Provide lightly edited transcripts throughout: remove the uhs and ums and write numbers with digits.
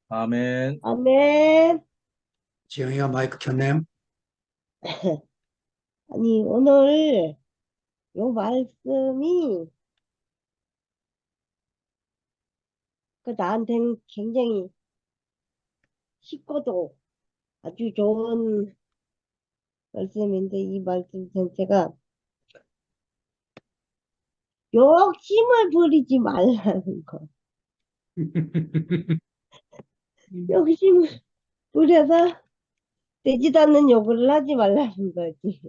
아멘. 아멘. 지영이가 마이크 켰네. 아니, 오늘 요 말씀이 나한테는 굉장히 쉽고도 아주 좋은 말씀인데, 이 말씀 전체가 욕심을 부리지 말라는 거. 욕심을 부려서 되지도 않는 요구를 하지 말라는 거지.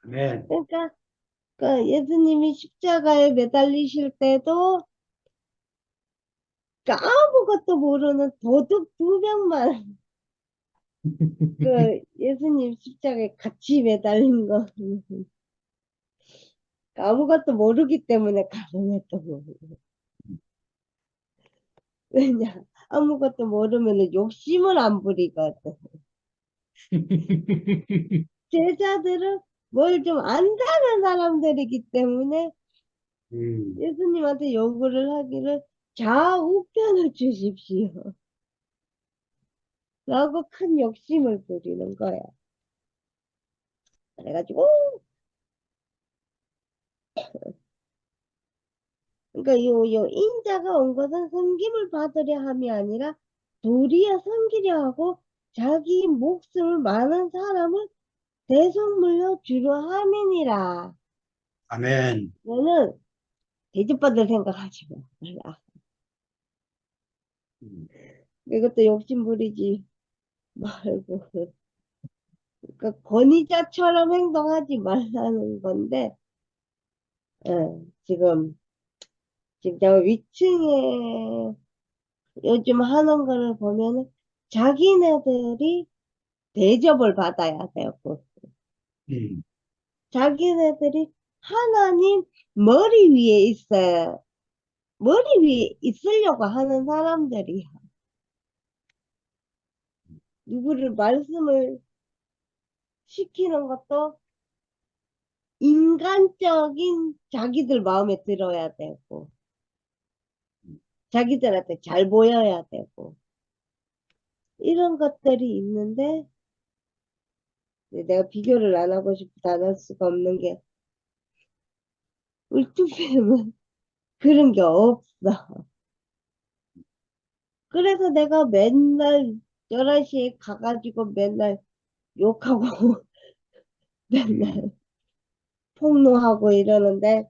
아멘. 그러니까 예수님이 십자가에 매달리실 때도 아무것도 모르는 도둑 두 명만 예수님 십자가에 같이 매달린 거 아무것도 모르기 때문에 가능했던 거예요. 왜냐? 아무것도 모르면 욕심을 안 부리거든. 제자들은 뭘 좀 안다는 사람들이기 때문에 음, 예수님한테 요구를 하기를 좌우편을 주십시오. 라고 큰 욕심을 부리는 거야. 그래가지고, 그러니까 요 인자가 온 것은 섬김을 받으려 함이 아니라 도리어 섬기려 하고 자기 목숨을 많은 사람을 대속물로 주려 함이니라. 아멘. 너는 대접받을 생각하지 말라. 음, 이것도 욕심 부리지 말고. 그러니까 권위자처럼 행동하지 말라는 건데, 지금 진짜 위층에 요즘 하는 거를 보면은 자기네들이 대접을 받아야 되고, 음, 자기네들이 하나님 머리 위에 있어요. 머리 위에 있으려고 하는 사람들이야. 누구를 말씀을 시키는 것도 인간적인 자기들 마음에 들어야 되고, 자기들한테 잘 보여야 되고, 이런 것들이 있는데, 내가 비교를 안 하고 싶다 안 할 수가 없는 게, 울투fem은 그런 게 없어. 그래서 내가 맨날 11시에 가가지고 맨날 욕하고, 음, 맨날 폭로하고 이러는데,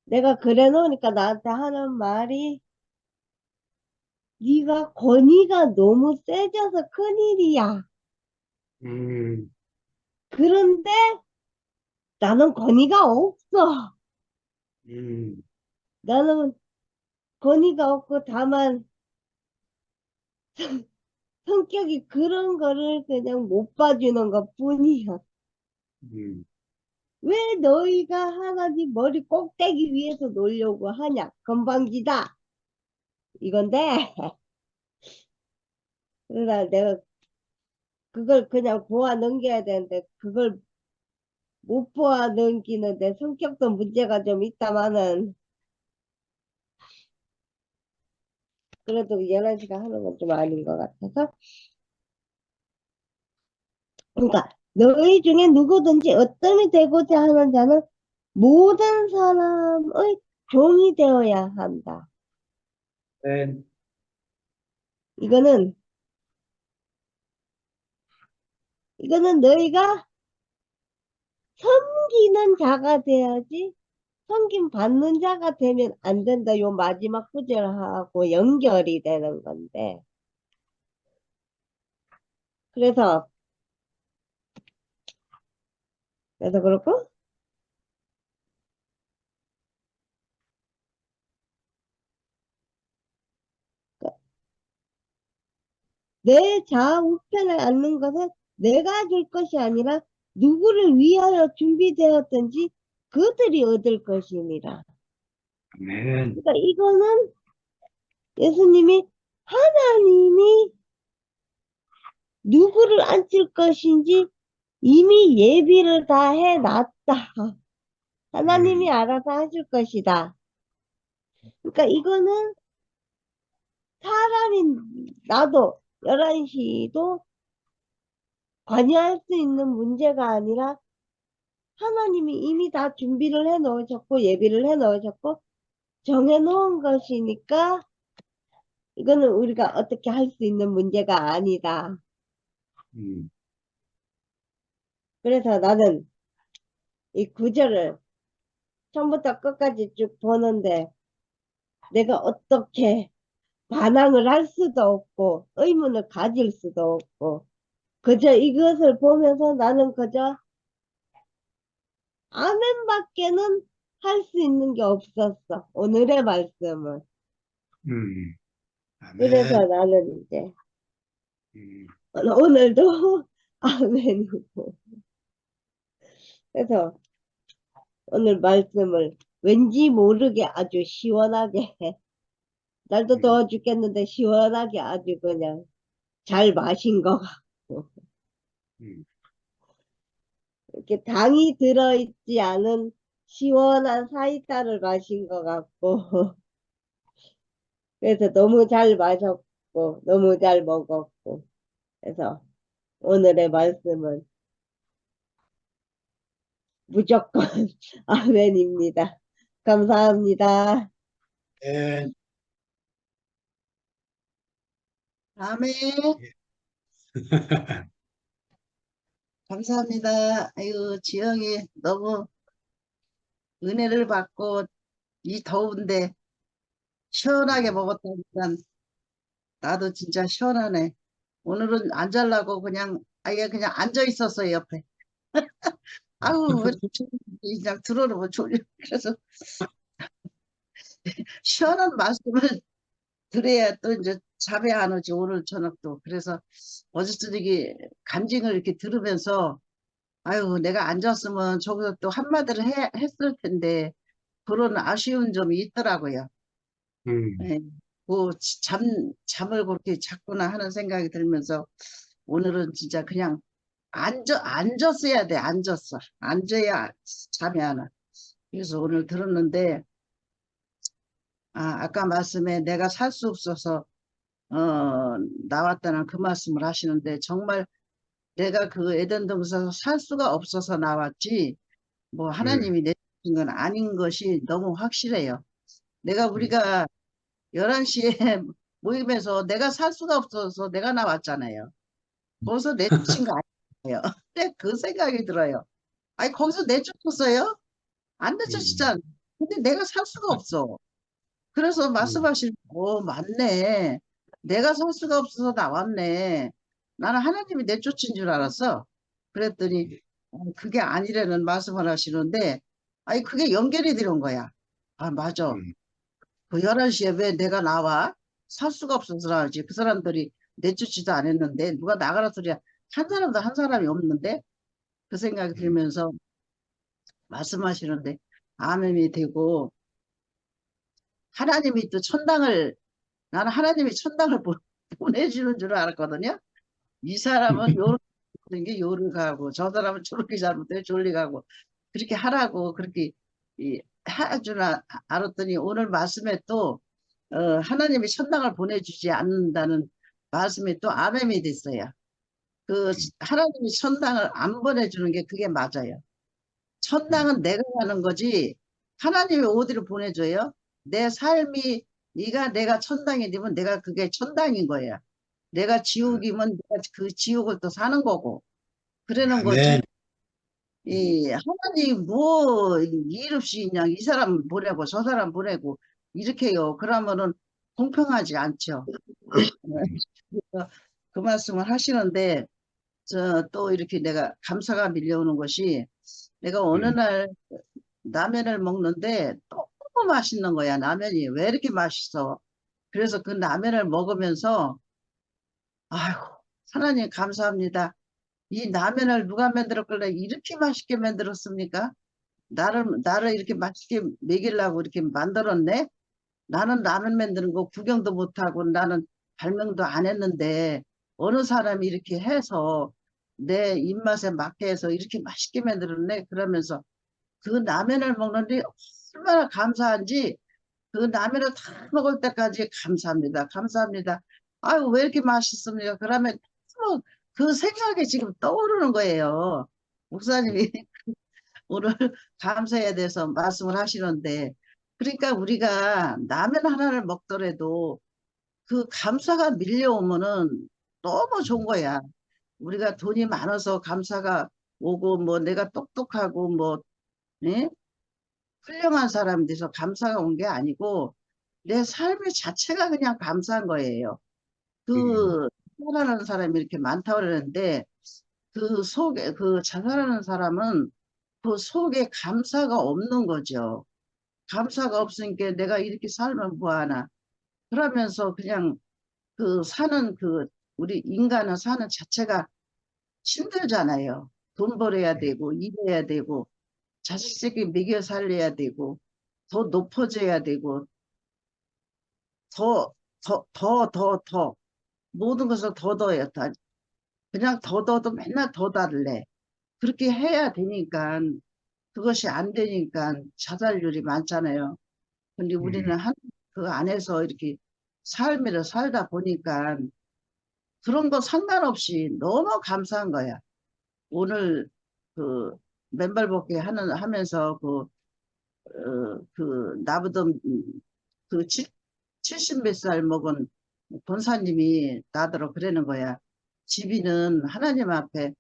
내가 그래 놓으니까 나한테 하는 말이, 네가 권위가 너무 세져서 큰일이야. 음, 그런데 나는 권위가 없어. 음, 나는 권위가 없고 다만 성격이 그런 거를 그냥 못 봐주는 것 뿐이야. 음, 왜 너희가 하나님 머리 꼭대기 위에서 놀려고 하냐? 건방지다. 이건데, 그러다 내가 그걸 그냥 보아 넘겨야 되는데, 그걸 못 보아 넘기는데 성격도 문제가 좀 있다마는, 그래도 11시가 하는 건 좀 아닌 것 같아서. 그러니까 너희 중에 누구든지 어떤 되고자 하는 자는 모든 사람의 종이 되어야 한다. 아멘. 이거는 이거는 너희가 섬기는 자가 돼야지 섬김 받는 자가 되면 안 된다. 요 마지막 구절하고 연결이 되는 건데. 그래서 그렇고 내 좌우편에 앉는 것은 내가 줄 것이 아니라 누구를 위하여 준비되었든지 그들이 얻을 것이니라. 아멘. 그러니까 이거는 예수님이 하나님이 누구를 앉힐 것인지 이미 예비를 다 해놨다. 하나님이 음, 알아서 하실 것이다. 그러니까 이거는 사람인 나도 11시도 관여할 수 있는 문제가 아니라 하나님이 이미 다 준비를 해 놓으셨고 예비를 해 놓으셨고 정해 놓은 것이니까 이거는 우리가 어떻게 할 수 있는 문제가 아니다. 음, 그래서 나는 이 구절을 처음부터 끝까지 쭉 보는데 내가 어떻게 반항을 할 수도 없고 의문을 가질 수도 없고 그저 이것을 보면서 나는 그저 아멘밖에는 할 수 있는 게 없었어. 오늘의 말씀은. 음, 그래서 아멘. 나는 이제 음, 오늘도 아멘이고. 그래서 오늘 말씀을 왠지 모르게 아주 시원하게 날도 음, 더워 죽겠는데 시원하게 아주 그냥 잘 마신 것 같고 음, 이렇게 당이 들어있지 않은 시원한 사이다를 마신 것 같고 그래서 너무 잘 마셨고 너무 잘 먹었고 그래서 오늘의 말씀은 무조건 아멘입니다. 감사합니다. 아멘. 아멘. 감사합니다. 아이고, 지영이 너무 은혜를 받고 이 더운데 시원하게 먹었다니까 나도 진짜 시원하네. 오늘은 안 잘라고 그냥 아예 그냥 앉아 있었어요, 옆에. 아우, 왜 이렇게 그냥 들어오면 졸려. 그래서 시원한 말씀을 들어야 또 이제 잠이 안 오지, 오늘 저녁도. 그래서 어제 저녁에 간증을 이렇게 들으면서 아유, 내가 앉았으면 저기서 또 한마디를 했을 텐데 그런 아쉬운 점이 있더라고요. 음, 예. 뭐 잠을 그렇게 잤구나 하는 생각이 들면서 오늘은 진짜 그냥 앉았어야 돼. 앉았어. 앉아야 잠이 안 와. 그래서 오늘 들었는데 아까 말씀에 내가 살 수 없어서 나왔다는 그 말씀을 하시는데 정말 내가 그 에덴 동산에서 살 수가 없어서 나왔지 뭐 음, 하나님이 내주신 건 아닌 것이 너무 확실해요. 내가 음, 우리가 11시에 모임에서 내가 살 수가 없어서 내가 나왔잖아요. 거기서 내쫓은 거 아니에요. 근데 그 생각이 들어요. 아니, 거기서 내쫓았어요? 안 음, 내쫓았잖아. 근데 내가 살 수가 없어. 그래서 음, 말씀하신, 맞네. 내가 살 수가 없어서 나왔네. 나는 하나님이 내쫓은 줄 알았어. 그랬더니, 그게 아니라는 말씀을 하시는데, 아니, 그게 연결이 되는 거야. 아, 맞아. 음, 그 11시에 왜 내가 나와? 살 수가 없어서 나오지. 그 사람들이 내쫓지도 않았는데, 누가 나가라 소리야. 한 사람도 한 사람이 없는데, 그 생각이 음, 들면서 말씀하시는데, 아멘이 되고, 하나님이 또 천당을, 나는 하나님이 천당을 보내주는 줄 알았거든요. 이 사람은 요렇게 하는 게 요를 가고, 저 사람은 저렇게 잘못해 졸리 가고, 그렇게 하라고, 그렇게, 하주나 알았더니 오늘 말씀에 또, 하나님이 천당을 보내주지 않는다는 말씀이 또 아멘이 됐어요. 그, 하나님이 천당을 안 보내주는 게 그게 맞아요. 음, 천당은 내가 가는 거지 하나님이 어디로 보내줘요? 내 삶이 내가 천당이 되면 내가 그게 천당인 거예요. 내가 지옥이면 내가 그 지옥을 또 사는 거고 그러는 아멘. 거지. 이 하나님 뭐 일 없이 그냥 이 사람 보내고 저 사람 보내고 이렇게요. 그러면은 공평하지 않죠. 음, 그래서 그 말씀을 하시는데 저 또 이렇게 내가 감사가 밀려오는 것이 내가 어느 음, 날 라면을 먹는데 너무 맛있는 거야. 라면이 왜 이렇게 맛있어? 그래서 그 라면을 먹으면서 아이고 하나님 감사합니다. 이 라면을 누가 만들었길래 이렇게 맛있게 만들었습니까? 나를 이렇게 맛있게 먹이려고 이렇게 만들었네. 나는 라면 만드는 거 구경도 못하고 나는 발명도 안 했는데 어느 사람이 이렇게 해서 내 입맛에 맞게 해서 이렇게 맛있게 만들었네. 그러면서 그 라면을 먹는데 얼마나 감사한지 그 라면을 다 먹을 때까지 감사합니다. 감사합니다. 아유, 왜 이렇게 맛있습니까? 그러면 뭐 그 생각이 지금 떠오르는 거예요. 목사님이 오늘 감사에 대해서 말씀을 하시는데, 그러니까 우리가 라면 하나를 먹더라도 그 감사가 밀려오면은 너무 좋은 거야. 우리가 돈이 많아서 감사가 오고, 뭐 내가 똑똑하고, 뭐, 예? 훌륭한 사람이 돼서 감사가 온 게 아니고, 내 삶의 자체가 그냥 감사한 거예요. 음, 그, 자살하는 사람이 이렇게 많다고 그러는데, 그 속에, 그 자살하는 사람은 그 속에 감사가 없는 거죠. 감사가 없으니까 내가 이렇게 살면 뭐하나. 그러면서 그냥 그 사는 그, 우리 인간은 사는 자체가 힘들잖아요. 돈 벌어야 되고, 일해야 되고, 자식 새끼 먹여 살려야 되고, 더 높아져야 되고, 더, 더. 모든 것을 더해요. 그냥 더도 맨날 더 달래. 그렇게 해야 되니까, 그것이 안 되니까 자살률이 많잖아요. 근데 우리는 그 안에서 이렇게 삶을 살다 보니까 그런 거 상관없이 너무 감사한 거야. 오늘 그 맨발 걷기 하면서 나보다 그 70 몇 살 먹은 권사님이 나더러 그러는 거야. 집이는 하나님 앞에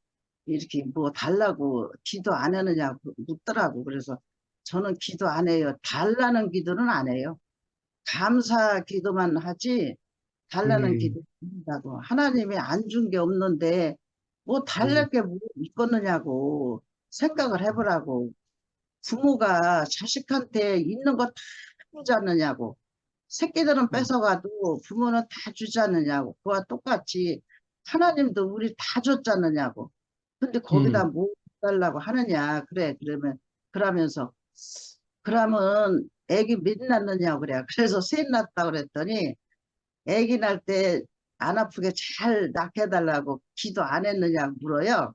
이렇게 뭐 달라고 기도 안 하느냐고 묻더라고. 그래서 저는 기도 안 해요. 달라는 기도는 안 해요. 감사 기도만 하지 달라는 음, 기도 안 한다고. 하나님이 안 준 게 없는데 뭐 달랄 게 뭐 있겠느냐고 생각을 해보라고. 부모가 자식한테 있는 거 다 주지 않느냐고. 새끼들은 뺏어가도 부모는 다 주지 않느냐고. 그와 똑같이 하나님도 우리 다 줬잖느냐고. 근데 거기다 음, 뭐 달라고 하느냐. 그래, 그러면서, 그러면 애기 몇 낳느냐고 그래. 그래서 셋 낳았다고 그랬더니, 애기 낳을 때 안 아프게 잘 낳게 해달라고 기도 안 했느냐고 물어요.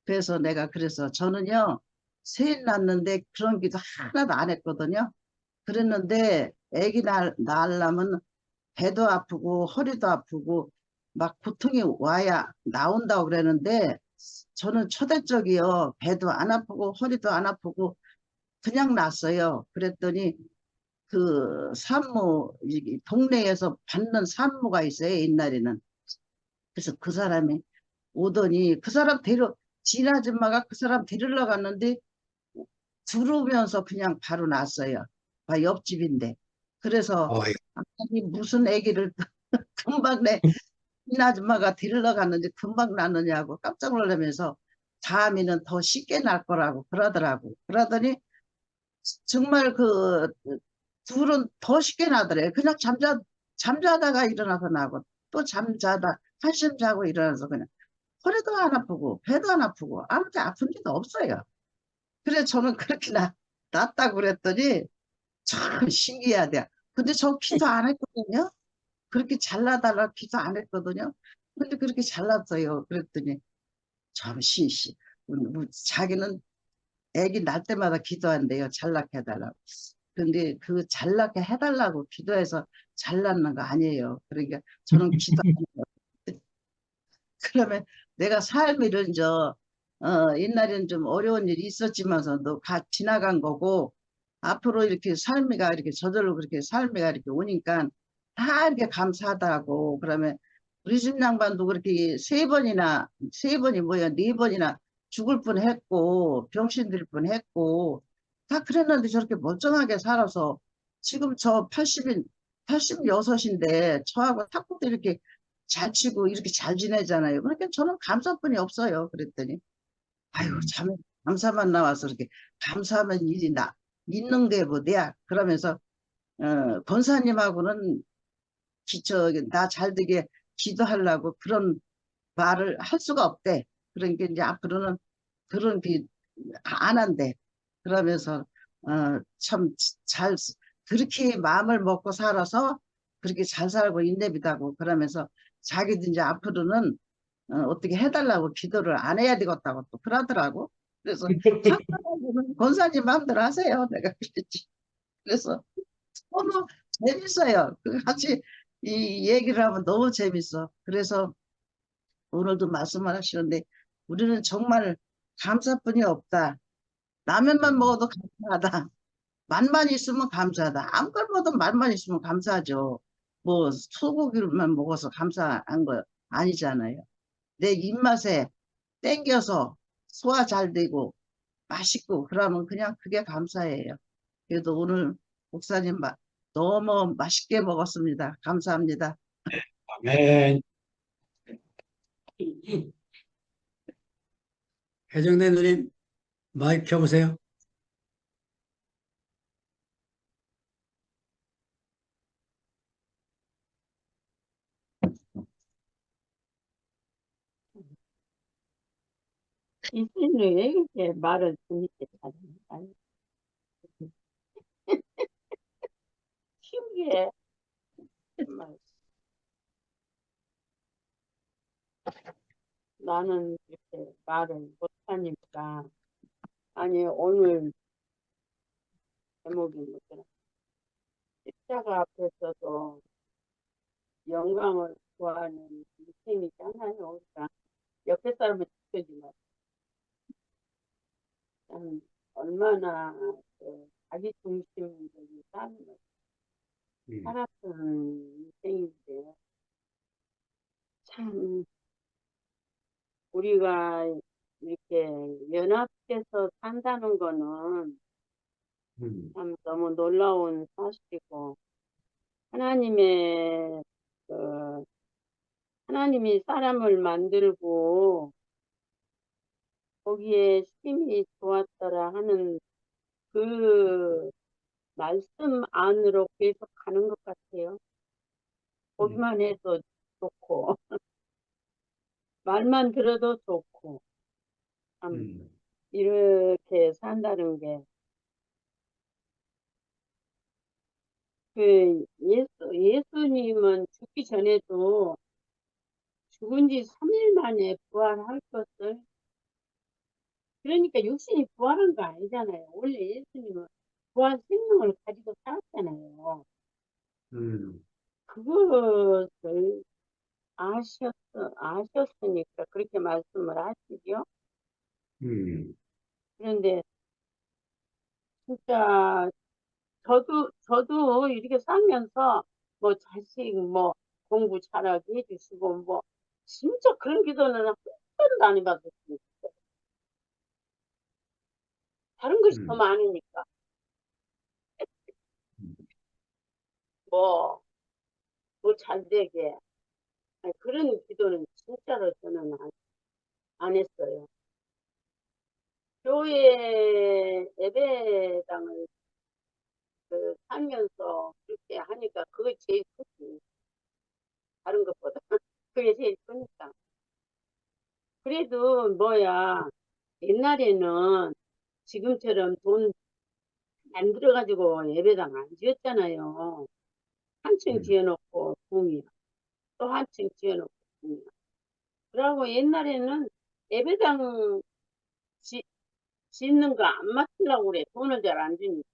그래서 내가 그래서 저는요, 셋 낳았는데 그런 기도 하나도 안 했거든요. 그랬는데 애기 낳으려면 배도 아프고 허리도 아프고 막 고통이 와야 나온다고 그랬는데 저는 초대적이요. 배도 안 아프고 허리도 안 아프고 그냥 났어요. 그랬더니 그 산모, 이 동네에서 받는 산모가 있어요. 옛날에는. 그래서 그 사람이 오더니 그 사람 진 아줌마가 그 사람 데리러 갔는데 들어오면서 그냥 바로 났어요. 아, 옆집인데. 그래서 어이, 아니 무슨 아기를 금방 이 아줌마가 데리러 갔는데 금방 났느냐고 깜짝 놀라면서 다음에는 더 쉽게 날 거라고 그러더라고. 그러더니 정말 그 둘은 더 쉽게 나더래. 그냥 잠자다가 일어나서 나고 또 잠자다 한숨 자고 일어나서 그냥 허리도 안 아프고 배도 안 아프고 아무튼 아픈 데도 없어요. 그래서 저는 그렇게 낫다고 그랬더니 참 신기하대. 근데 저 기도 안 했거든요. 그렇게 잘나달라 기도 안 했거든요. 근데 그렇게 잘났어요. 그랬더니 참 자기는 애기 낳을 때마다 기도한대요. 잘나게 해달라고. 근데 그 잘나게 해달라고 기도해서 잘났는 거 아니에요. 그러니까 저는 기도 안 해요. 그러면 내가 삶을 옛날에는 좀 어려운 일이 있었지만서도 지나간 거고 앞으로 이렇게 삶이가 이렇게 저절로 그렇게 삶이가 이렇게 오니까 다 이렇게 감사하다고. 그러면 우리 집 양반도 그렇게 세 번이 뭐야 네 번이나 죽을 뻔했고 병신 들 뻔했고 다 그랬는데 저렇게 멀쩡하게 살아서 지금 저 86인데 저하고 탁구도 이렇게 잘 치고 이렇게 잘 지내잖아요. 그러니까 저는 감사뿐이 없어요. 그랬더니 아유 참 감사만 나와서 이렇게 감사하면 일이 있는 게 뭐야. 그러면서 권사님하고는 나 잘되게 기도하려고 그런 말을 할 수가 없대. 그러니까 이제 앞으로는 그런 게안 한대. 그러면서 참 잘 그렇게 마음을 먹고 살아서 그렇게 잘 살고 있네비다고 그러면서 자기도 이제 앞으로는 어떻게 해달라고 기도를 안 해야 되겠다고 또 그러더라고. 그래서 참고는 권사님 마음대로 하세요. 내가 그랬지. 그래서 너무 재밌어요. 그 같이 이 얘기를 하면 너무 재밌어. 그래서 오늘도 말씀을 하시는데 우리는 정말 감사뿐이 없다. 라면만 먹어도 감사하다. 맛만 있으면 감사하다. 아무걸 먹어도 맛만 있으면 감사하죠. 뭐 소고기만 먹어서 감사한 거 아니잖아요. 내 입맛에 땡겨서 소화 잘 되고 맛있고 그러면 그냥 그게 감사해요. 그래도 오늘 목사님 너무 맛있게 먹었습니다. 감사합니다. 아멘. 해정대 누님, 마이크 켜보세요. 이분이 왜 이렇게 말을 재밌게 잘하는 신기해. 정말. 나는 이렇게 말을 못하니까. 아니, 오늘 제목이 뭐더라? 십자가 앞에서도 영광을 구하는 인생이잖아요. 그러니까 옆에 사람을 지켜주면 참 얼마나 자기 중심적인 삶을 살았던 인생인데 참 우리가 이렇게 연합해서 산다는 거는 참 너무 놀라운 사실이고 하나님의 그 하나님이 사람을 만들고 거기에 심히 좋았더라 하는 그 말씀 안으로 계속 가는 것 같아요. 보기만 해도 좋고 말만 들어도 좋고 참 이렇게 산다는 게 그 예수님은 죽기 전에도 죽은 지 3일 만에 부활할 것을 그러니까 육신이 부활한 거 아니잖아요. 원래 예수님은 부활 생명을 가지고 살았잖아요. 그것을 아셨으니까 그렇게 말씀을 하시죠. 그런데 진짜 저도 이렇게 살면서 뭐 자식 뭐 공부 잘하게 해주시고 뭐 진짜 그런 기도는 한 번도 안 해봤었어요. 다른 것이 더 많으니까 뭐 잘 되게 아니, 그런 기도는 진짜로 저는 안 했어요. 교회 예배당을 살면서 그렇게 하니까 그게 제일 크지. 다른 것보다. 그게 제일 크니까. 그래도 뭐야, 옛날에는 지금처럼 돈 안 들어가지고 예배당 안 지었잖아요. 한 층 지어놓고 붕이야. 또 한 층 지어놓고 붕이야. 그러고 옛날에는 예배당 짓는 거 안 맡으려고 그래. 돈을 잘 안 주니까.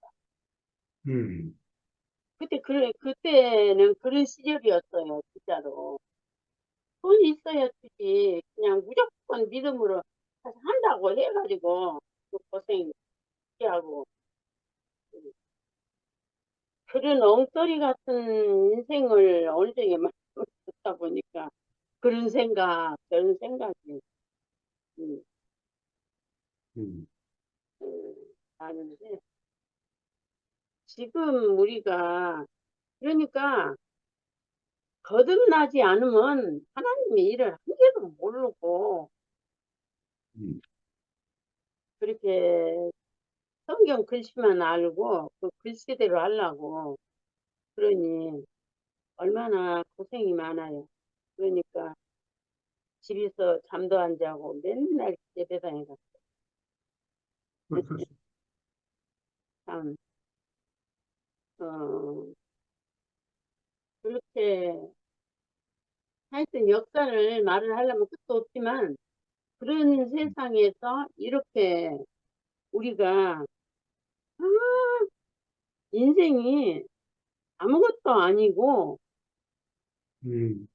그때는 그런 시절이었어요, 진짜로. 돈이 있어야 주지. 그냥 무조건 믿음으로 한다고 해가지고, 그 고생 하고. 그런 엉터리 같은 인생을 어느 정에 많이 듣다 보니까, 그런 생각이, 음, 나는데, 지금 우리가, 그러니까, 거듭나지 않으면 하나님의 일을 한 개도 모르고 그렇게 성경 글씨만 알고 그 글씨대로 하려고 그러니 얼마나 고생이 많아요. 그러니까 집에서 잠도 안 자고 맨날 예배당에 가서 참 그렇게 하여튼 역사를 말을 하려면 끝도 없지만 그런 세상에서 이렇게 우리가 인생이 아무것도 아니고 음,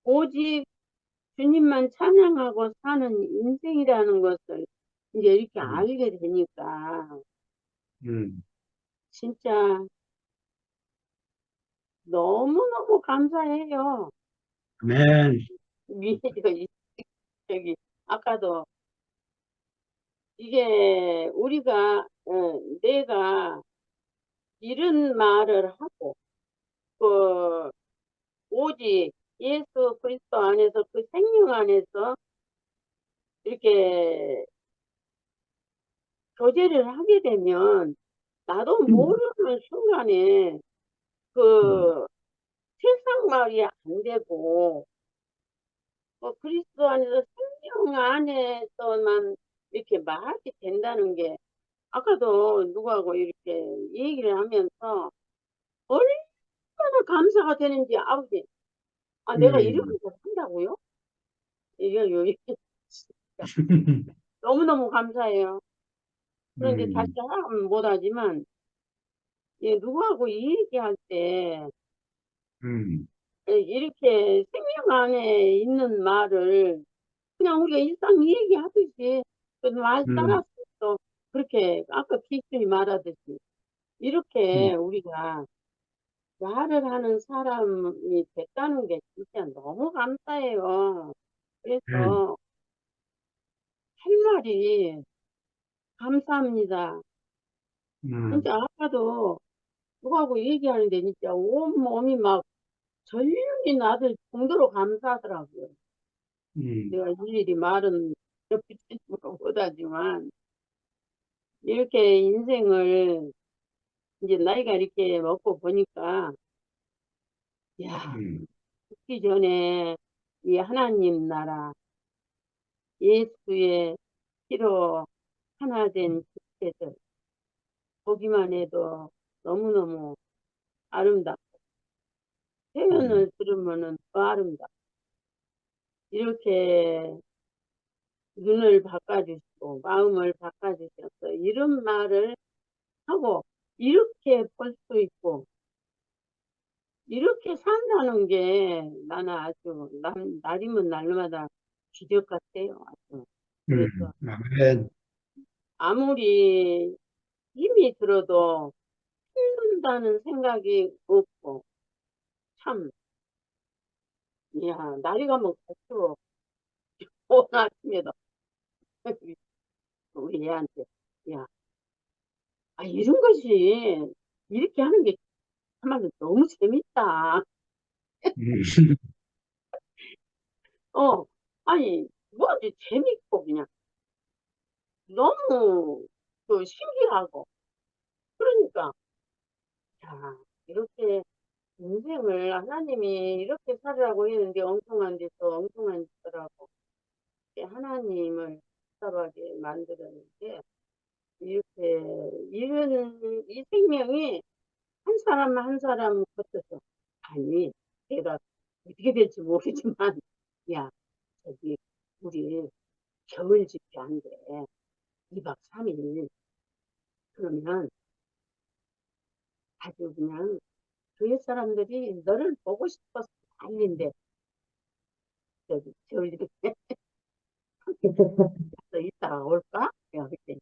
오직 주님만 찬양하고 사는 인생이라는 것을 이제 이렇게 음, 알게 되니까 음. 진짜 너무너무 감사해요. 아멘. 위에 저기 아까도 이게 우리가 내가 이런 말을 하고 그 오직 예수 그리스도 안에서 그 생명 안에서 이렇게 교제를 하게 되면 나도 모르는 순간에 음, 그 세상 말이 안 되고 그리스도 안에서 생명 안에서만 이렇게 말이 된다는 게 아까도 누구하고 이렇게 얘기를 하면서 얼마나 감사가 되는지 아버지 내가 음. 이러면서 산다고요? 이게 진짜 너무너무 감사해요. 그런데 다시 음, 하라면 못하지만 누구하고 이 얘기할 때 음, 이렇게 생명 안에 있는 말을 그냥 우리가 일상 얘기하듯이 그 말 음, 따라서 또 그렇게 아까 기준이 말하듯이 이렇게 음, 우리가 말을 하는 사람이 됐다는 게 진짜 너무 감사해요. 아멘. 그래서 할 말이 감사합니다. 음, 진짜 아까도 누구하고 얘기하는데 진짜 온몸이 막 전율이 나들 정도로 감사하더라고요. 음, 내가 일일이 말은 붙이지도 못하지만 이렇게 인생을 이제 나이가 이렇게 먹고 보니까 야 음, 죽기 전에 이 하나님 나라 예수의 피로 하나 된 집회들 보기만 해도 너무너무 아름답고 음, 표현을 들으면은 더 아름답고 이렇게 눈을 바꿔주시고 마음을 바꿔주셔서 이런 말을 하고 이렇게 볼 수 있고 이렇게 산다는 게 나는 아주 날이면 날마다 기적 같아요. 아주. 그래서 아멘. 아무리 힘이 들어도 힘든다는 생각이 없고 참, 야, 날이 가면 갈수록 오늘 아침에도 우리 애한테 야, 이런 것이 이렇게 하는 게 정말로 너무 재밌다. 음, 어, 아니, 뭐지 재밌고 그냥 너무 신기하고 그러니까 야, 이렇게 인생을 하나님이 이렇게 살으라고 했는데 엉뚱한 데서 엉뚱한 짓더라고 하나님을 답답하게 만들었는데 이렇게 이런 이 생명이 한 사람 한 사람 겉에서 아니 내가 어떻게 될지 모르지만 야 저기 우리 겨울 집회 한대 2박 3일 그러면 아주 그냥 교회 사람들이 너를 보고 싶어서 난리인데 저기 겨울 집회 너 이따가 올까? 야 그때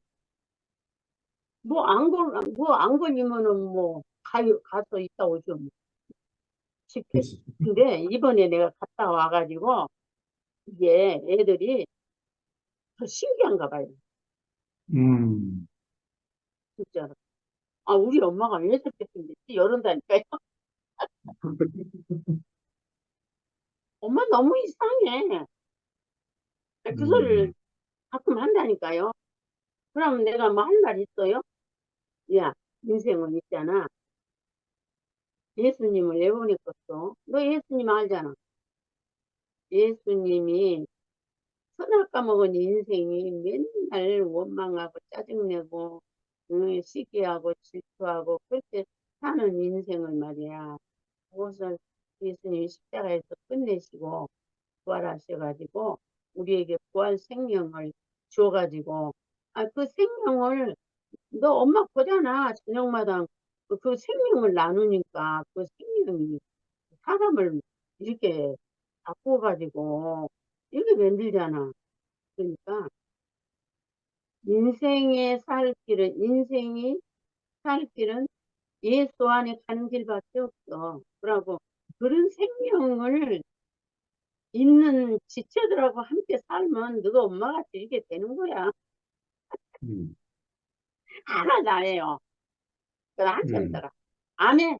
뭐안 걸리면은 뭐 가서 있다 오죠 뭐. 집회 근데 이번에 내가 갔다 와가지고 이게 애들이 더 신기한가 봐요. 음, 진짜로. 우리 엄마가 왜 저렇게 생겼지? 이런다니까요. 엄마 너무 이상해. 그 소리를 음, 가끔 한다니까요. 그럼 내가 뭐 할 말 있어요? 야, 인생은 있잖아. 예수님을 왜 보냈겠어? 너 예수님 알잖아. 예수님이 선악 까먹은 인생이 맨날 원망하고 짜증내고 시기하고 질투하고 그렇게 사는 인생을 말이야. 그것을 예수님이 십자가에서 끝내시고 부활하셔가지고 우리에게 부활 생명을 줘가지고 그 생명을 너 엄마 보잖아 저녁마다 그 생명을 나누니까 그 생명이 사람을 이렇게 바꿔가지고 이렇게 만들잖아. 그러니까 인생이 살 길은 예수 안에 가는 길밖에 없어. 그러고 그런 생명을 있는 지체들하고 함께 살면 너가 엄마같이 이렇게 되는 거야. 음, 하나 나예요. 그래서 한참 음, 있다가 아멘.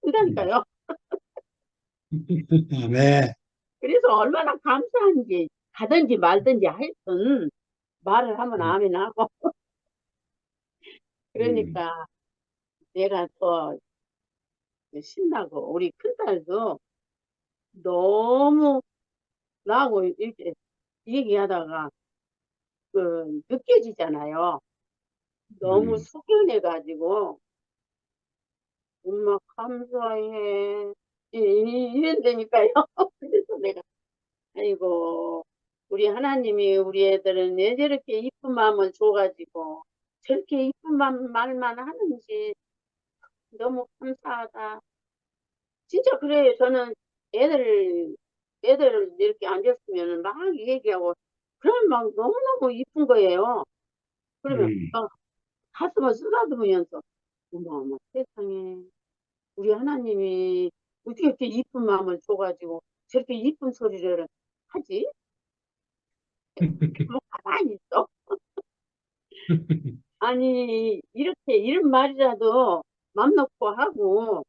음. 그러니까요. 네. 그래서 얼마나 감사한지 가든지 말든지 하여튼 말을 하면 음, 아멘 하고 음, 그러니까 내가 더 신나고 우리 큰딸도 너무 나하고 이렇게 얘기하다가 그 느껴지잖아요. 너무 음, 숙연해가지고 엄마 감사해 이런다니까요. 그래서 내가 아이고 우리 하나님이 우리 애들은 왜 저렇게 이쁜 마음을 줘가지고 저렇게 이쁜 말만 하는지 너무 감사하다. 진짜 그래요. 저는 애들 이렇게 앉았으면 막 얘기하고 그러면 막 너무너무 이쁜 거예요. 그러면 음, 막 가슴을 쓰다듬으면서 어머 세상에 우리 하나님이 어떻게 이렇게 이쁜 마음을 줘가지고 저렇게 이쁜 소리를 하지? 뭐 가만히 있어. 아니 이렇게 이런 말이라도 맘 놓고 하고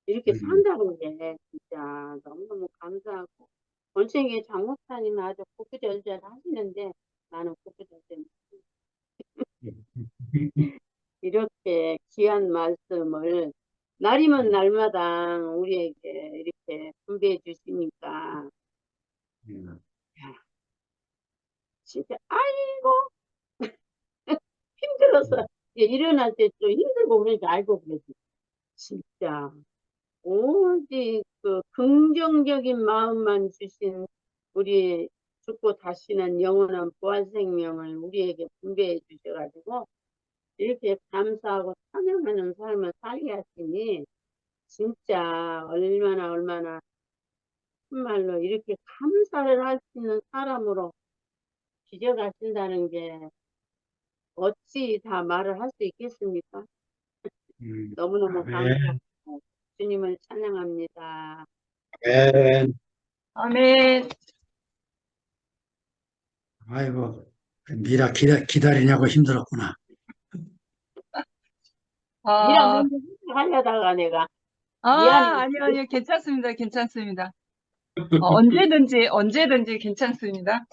이렇게 음, 산다는 게 진짜 너무너무 감사하고 원생에 장목사님 아주 구구절절 하시는데 나는 구구절절 이렇게 귀한 말씀을 날이면 날마다 우리에게 이렇게 분배해 주시니까 음, 야, 진짜 아이고 힘들어서 이제 일어날 때 좀 힘들고 그러는지 알고 그러지 진짜 오직 그 긍정적인 마음만 주신 우리 죽고 다시는 영원한 부활 생명을 우리에게 분배해 주셔가지고 이렇게 감사하고 찬양하는 삶을 살게 하시니 진짜 얼마나 정말로 이렇게 감사를 할 수 있는 사람으로 빚어가신다는 게 어찌 다 말을 할 수 있겠습니까? 너무너무 아멘. 감사하고 주님을 찬양합니다. 아멘. 아멘. 아이고, 미라 기다리냐고 힘들었구나. 니랑 아, 먼저 하려다가 내가 미안해. 아니요. 괜찮습니다. 괜찮습니다. 언제든지 괜찮습니다.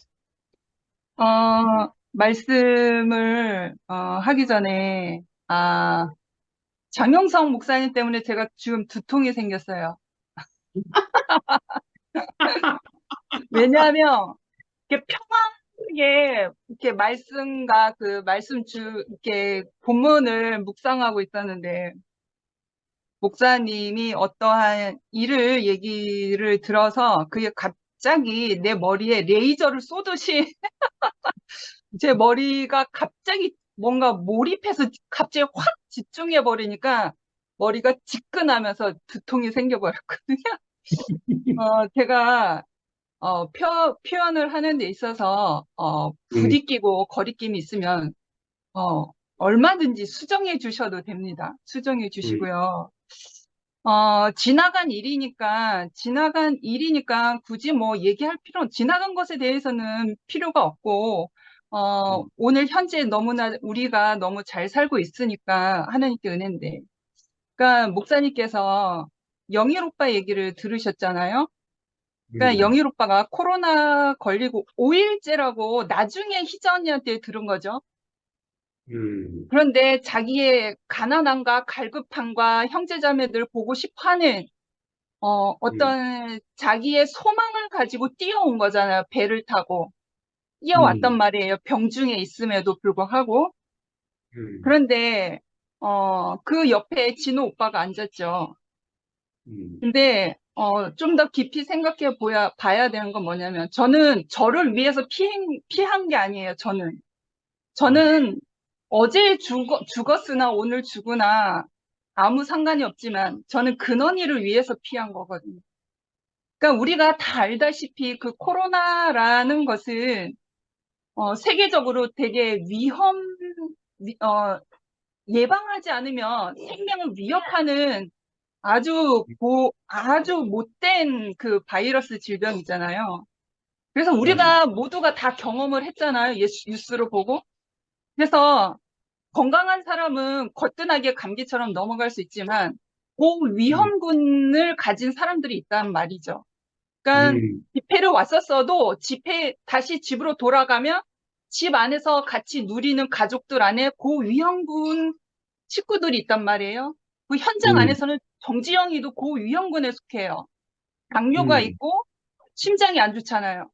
말씀을, 하기 전에, 장영성 목사님 때문에 제가 지금 두통이 생겼어요. 왜냐하면, 이렇게 평안하게, 이렇게 말씀과 그 이렇게 본문을 묵상하고 있었는데, 목사님이 어떠한 일을 얘기를 들어서 그게 갑자기 내 머리에 레이저를 쏘듯이 제 머리가 갑자기 뭔가 몰입해서 갑자기 확 집중해 버리니까 머리가 지끈하면서 두통이 생겨버렸거든요. 제가 표현을 하는 데 있어서 음, 부딪히고 거리낌이 있으면 얼마든지 수정해 주셔도 됩니다. 수정해 음, 주시고요. 지나간 일이니까 굳이 뭐 지나간 것에 대해서는 필요가 없고, 오늘 현재 우리가 너무 잘 살고 있으니까 하나님께 은혜인데. 그러니까 목사님께서 영일 오빠 얘기를 들으셨잖아요. 그러니까 음, 영일 오빠가 코로나 걸리고 5일째라고 나중에 희자 언니한테 들은 거죠. 음, 그런데 자기의 가난함과 갈급함과 형제자매들 보고 싶어 하는 음, 어떤 자기의 소망을 가지고 뛰어온 거잖아요. 배를 타고. 뛰어왔단 음, 말이에요. 병중에 있음에도 불구하고. 음, 그런데, 그 옆에 진호 오빠가 앉았죠. 음, 근데, 좀 더 깊이 생각해 봐야 되는 건 뭐냐면, 저를 위해서 피한 게 아니에요. 저는 어제 죽었으나 오늘 죽으나, 아무 상관이 없지만 저는 근원이를 위해서 피한 거거든요. 그러니까 우리가 다 알다시피 그 코로나라는 것은 세계적으로 되게 예방하지 않으면 생명을 위협하는 아주 못된 그 바이러스 질병이잖아요. 그래서 우리가 모두가 다 경험을 했잖아요. 뉴스로 보고. 그래서 건강한 사람은 거뜬하게 감기처럼 넘어갈 수 있지만 고위험군을 가진 사람들이 있단 말이죠. 그러니까 집회를 왔었어도 다시 집으로 돌아가면 집 안에서 같이 누리는 가족들 안에 고위험군 식구들이 있단 말이에요. 그 현장 안에서는 정지영이도 고위험군에 속해요. 당뇨가 있고 심장이 안 좋잖아요.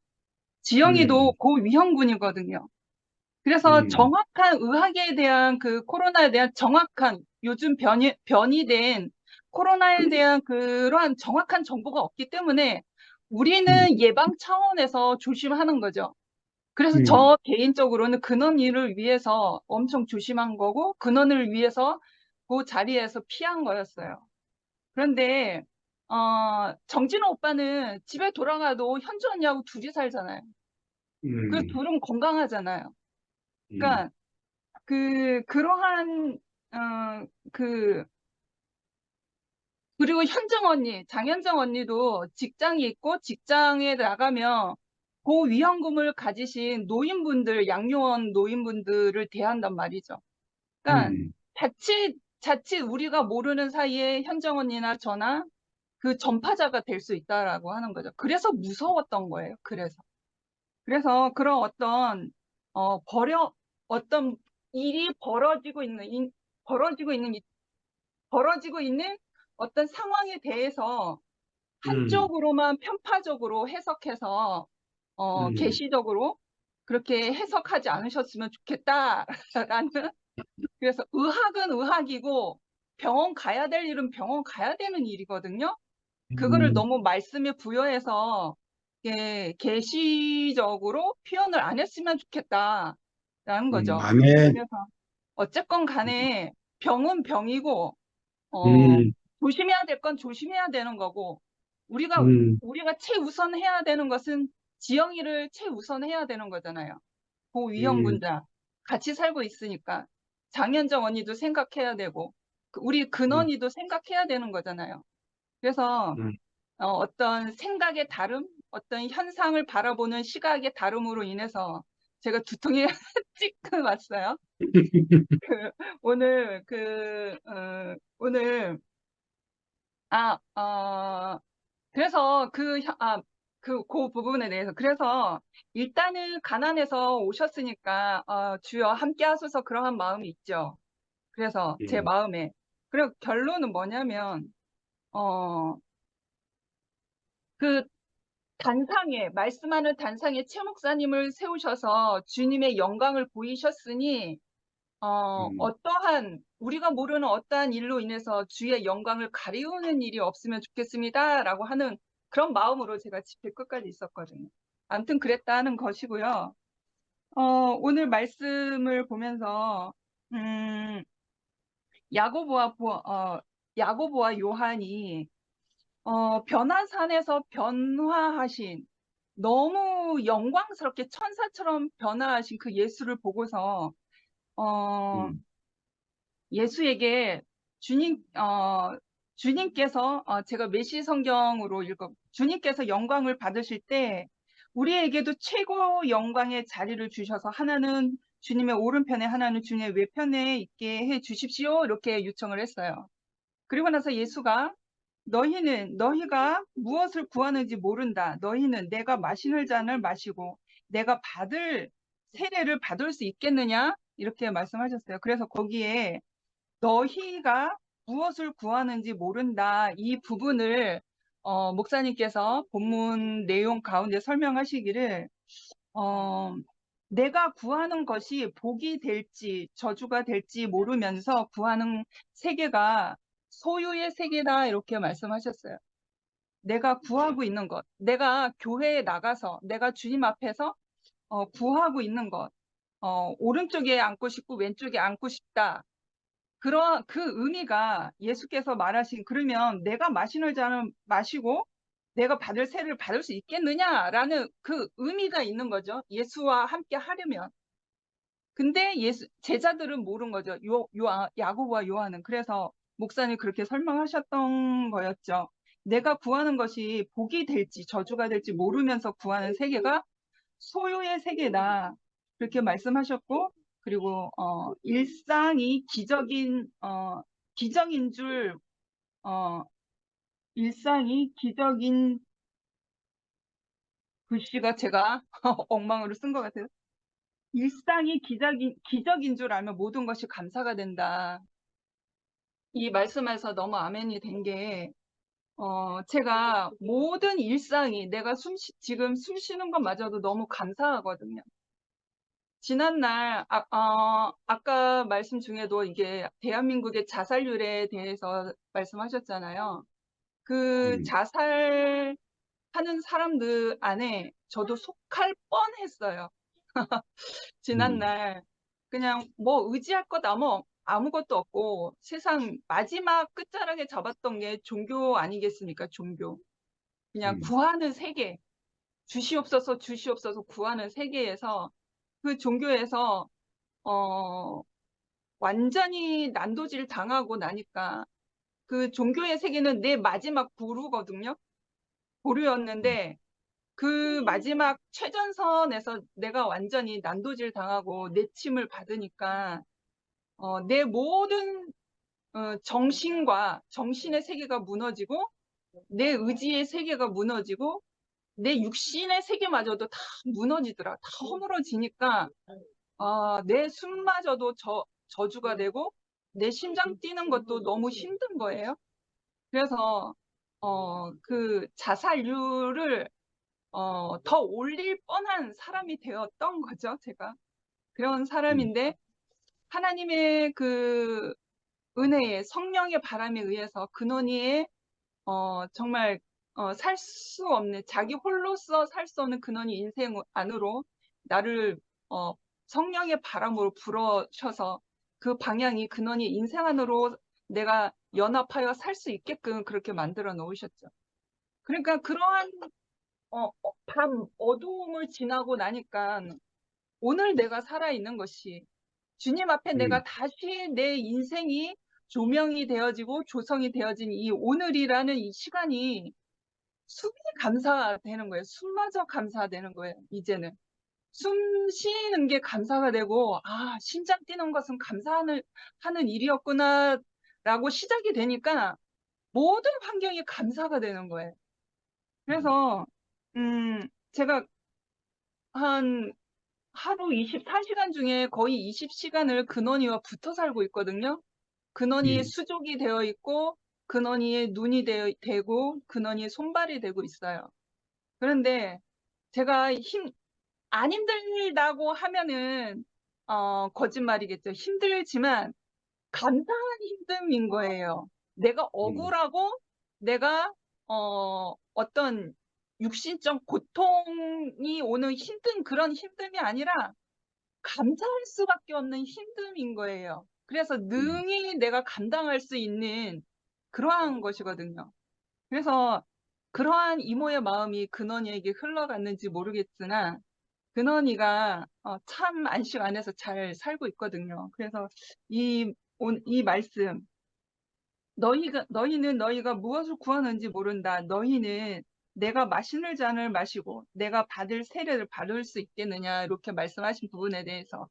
지영이도 고위험군이거든요. 그래서 정확한 의학에 대한 그 코로나에 대한 정확한 요즘 변이된 코로나에 대한 그러한 정확한 정보가 없기 때문에 우리는 예방 차원에서 조심하는 거죠. 그래서 저 개인적으로는 근원이를 위해서 엄청 조심한 거고 근원을 위해서 그 자리에서 피한 거였어요. 그런데 정진호 오빠는 집에 돌아가도 현주 언니하고 둘이 살잖아요. 그 둘은 건강하잖아요. 그러니까 그러한 그리고 현정 언니, 장현정 언니도 직장이 있고 직장에 나가면 고위험군을 가지신 노인분들, 양요원 노인분들을 대한단 말이죠. 그러니까 자칫 우리가 모르는 사이에 현정 언니나 저나 그 전파자가 될 수 있다라고 하는 거죠. 그래서 무서웠던 거예요. 그래서 그런 어떤 일이 벌어지고 있는 어떤 상황에 대해서 한쪽으로만 편파적으로 해석해서 계시적으로 그렇게 해석하지 않으셨으면 좋겠다라는 그래서 의학은 의학이고 병원 가야 될 일은 병원 가야 되는 일이거든요. 그거를 너무 말씀에 부여해서 계시적으로 표현을 안 했으면 좋겠다라는 거죠. 아멘. 그래서 어쨌건 간에 병은 병이고 음, 조심해야 될 건 조심해야 되는 거고 우리가 음, 최우선해야 되는 것은 지영이를 최우선해야 되는 거잖아요. 음, 고위험군자 같이 살고 있으니까 장현정 언니도 생각해야 되고 우리 음, 근언니도 생각해야 되는 거잖아요. 그래서 음. 어떤 생각의 다름, 어떤 현상을 바라보는 시각의 다름으로 인해서 제가 두통이 찌끔 왔어요. 오늘 오늘 그래서 그 부분에 대해서 그래서 일단은 가난해서 오셨으니까 주여 함께 하소서 그러한 마음이 있죠. 그래서 제 음, 마음에 그리고 결론은 뭐냐면 그 말씀하는 단상에 최 목사님을 세우셔서 주님의 영광을 보이셨으니 어떠한 우리가 모르는 어떠한 일로 인해서 주의 영광을 가리우는 일이 없으면 좋겠습니다라고 하는 그런 마음으로 제가 집회 끝까지 있었거든요. 아무튼 그랬다는 것이고요. 오늘 말씀을 보면서 야고보와 요한이 변화산에서 변화하신 너무 영광스럽게 천사처럼 변화하신 그 예수를 보고서 음, 예수에게 주님께서 제가 메시 성경으로 주님께서 영광을 받으실 때 우리에게도 최고 영광의 자리를 주셔서 하나는 주님의 오른편에 하나는 주님의 왼편에 있게 해 주십시오. 이렇게 요청을 했어요. 그리고 나서 예수가 너희가 무엇을 구하는지 모른다. 너희는 내가 마시는 잔을 마시고 내가 받을 세례를 받을 수 있겠느냐? 이렇게 말씀하셨어요. 그래서 거기에 너희가 무엇을 구하는지 모른다. 이 부분을 목사님께서 본문 내용 가운데 설명하시기를 내가 구하는 것이 복이 될지 저주가 될지 모르면서 구하는 세계가 소유의 세계다 이렇게 말씀하셨어요. 내가 구하고 있는 것, 내가 교회에 나가서 내가 주님 앞에서 구하고 있는 것, 오른쪽에 앉고 싶고 왼쪽에 앉고 싶다. 그 의미가 예수께서 말하신, 그러면 내가 마시는 잔을 마시고 내가 받을 세를 받을 수 있겠느냐라는 그 의미가 있는 거죠. 예수와 함께 하려면. 근데 제자들은 모른 거죠. 야고보와 요한은. 그래서 목사님 그렇게 설명하셨던 거였죠. 내가 구하는 것이 복이 될지 저주가 될지 모르면서 구하는 세계가 소유의 세계다. 그렇게 말씀하셨고, 그리고, 일상이 기적인 줄, 어, 일상이 기적인 글씨가 제가 엉망으로 쓴 것 같아요. 일상이 기적인 줄 알면 모든 것이 감사가 된다. 이 말씀에서 너무 아멘이 된 게, 제가 모든 일상이 내가 지금 숨 쉬는 것마저도 너무 감사하거든요. 지난날, 아까 말씀 중에도 이게 대한민국의 자살률에 대해서 말씀하셨잖아요. 그 자살하는 사람들 안에 저도 속할 뻔했어요. 지난날. 그냥 뭐 의지할 것 아무것도 없고 세상 마지막 끝자락에 잡았던 게 종교 아니겠습니까? 종교. 그냥 구하는 세계. 주시옵소서, 주시옵소서 구하는 세계에서 그 종교에서 완전히 난도질 당하고 나니까 그 종교의 세계는 내 마지막 보루였는데 그 마지막 최전선에서 내가 완전히 난도질 당하고 내침을 받으니까 내 모든 정신의 세계가 무너지고 내 의지의 세계가 무너지고 내 육신의 세계마저도 다 무너지더라. 다 허물어지니까 내 숨마저도 저주가 되고 내 심장 뛰는 것도 너무 힘든 거예요. 그래서 그 자살률을 더 올릴 뻔한 사람이 되었던 거죠, 제가. 그런 사람인데 하나님의 그 은혜에 성령의 바람에 의해서 근원이의 정말 살 수 없는 자기 홀로서 살 수 없는 근원이 인생 안으로 나를 성령의 바람으로 불어셔서 그 방향이 근원이 인생 안으로 내가 연합하여 살 수 있게끔 그렇게 만들어 놓으셨죠. 그러니까 그러한 밤 어두움을 지나고 나니까 오늘 내가 살아있는 것이 주님 앞에 내가 다시 내 인생이 조명이 되어지고 조성이 되어진 이 오늘이라는 이 시간이 숨이 감사되는 거예요. 숨마저 감사되는 거예요. 이제는. 숨 쉬는 게 감사가 되고, 심장 뛰는 것은 하는 일이었구나라고 시작이 되니까 모든 환경이 감사가 되는 거예요. 그래서, 제가 한 하루 24시간 중에 거의 20시간을 근원이와 붙어 살고 있거든요. 근원이의 수족이 되어 있고, 근원이의 눈이 되고, 근원이의 손발이 되고 있어요. 그런데 제가 안 힘들다고 하면은, 거짓말이겠죠. 힘들지만, 감사한 힘듦인 거예요. 내가 억울하고, 내가, 어떤 육신적 고통이 오는 그런 힘듦이 아니라, 감사할 수밖에 없는 힘듦인 거예요. 그래서 능히 내가 감당할 수 있는 그러한 것이거든요. 그래서 그러한 이모의 마음이 근원이에게 흘러갔는지 모르겠으나 근원이가 참 안식 안에서 잘 살고 있거든요. 그래서 이 말씀 너희는 너희가 무엇을 구하는지 모른다. 너희는 내가 마시는 잔을 마시고 내가 받을 세례를 받을 수 있겠느냐 이렇게 말씀하신 부분에 대해서